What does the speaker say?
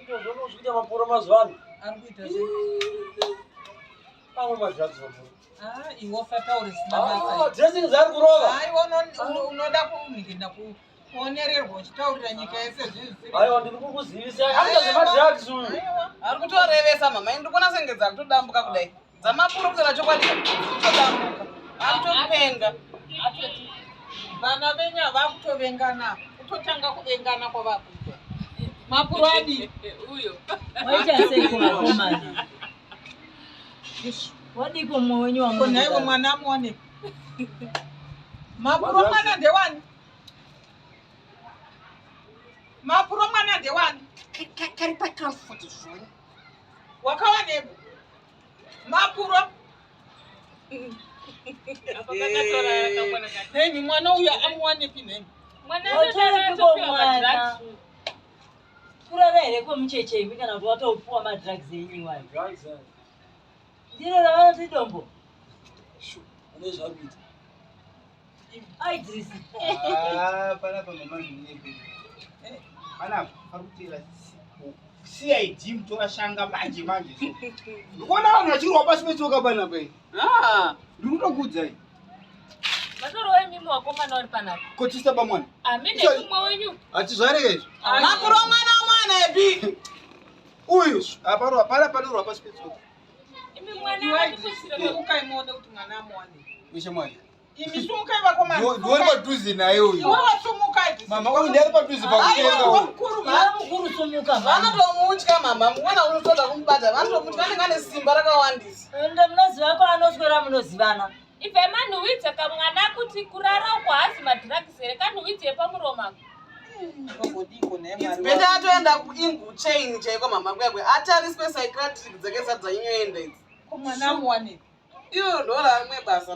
Kutozvikuita mapuro mazuva ano. Ari kuita sei? Pamwe madrugs mapuro. Iwo fatauri sina basa. Dressing zari kurova. Unoda kuenda kuonererwa uchitaurira nyika yese zvinhu. Aiwa ndiri kukuzivisa. Hanga zemadrugs uyu. Ari kutorevesa mama. Ndikuona senge dzakutodambuka kudai. Dzamapuro kuzera chokwadi. Kutodambuka. Akutopenga. Vana venya vakutovengana. Kutotanga kuvengana kwavakuita. Mapuro adi. Uyo. Waita sei kumakomana. Wadiko mwenye wa Kuna hiyo mwana muone. Mapuro mwana ndewani. Mapuro mwana ndewani. Karipa kamfuti shoni. Wakawa nebo. Mapuro. Apakakatora kamwana kati. Neni mwana uya amwane pineni. Mwana Wachore ndio kuko mwana. Kurara ere ko mcheche hivi kana kuti watopuwa madrugs yenyu wayo. Drugs. Ndiro ravati dombo. Anezvakuita. Ai Idris. Pana mama ndinenge. Ana parutira CID mtora shanga manje so. Ndikuona vanhu vachirwa pasi petsoka bana pai. Ndikutokudza iyi. Matoro wemimi wakomana uri panapa. Kotisa bamwana. Amene kumwe wenyu. Atizvareke izvo. Mapuro mwana ebi. Uyu aparo panorwa pasi petsoka. Imi mwana atikusira Ukaimona kuti mwana amwane. Misha mwana. Imi sumukai vakomana. Ndiori padhuze naye uyu. Iwe wasumukai. Mama uyu ndari padhuze pakutenga uyu. Mukuru Mukuru somuka. Vanotomutya mama. Mwana unotoda kumubata. Vanotomutya vanenge vane simba rakawandisa. Ndo munoziva ko anoswera munozivana. Ipe manuwidze kamwana kuti kurara uko hazi madrugs ere kanuwidze pamuroma. Beta atoenda kuingu chain chaiko mama kwekwe. Atariswe psychiatric dzake sadza inyoenda idzi. Kumwana amwane. Iyo ndora rimwe basa.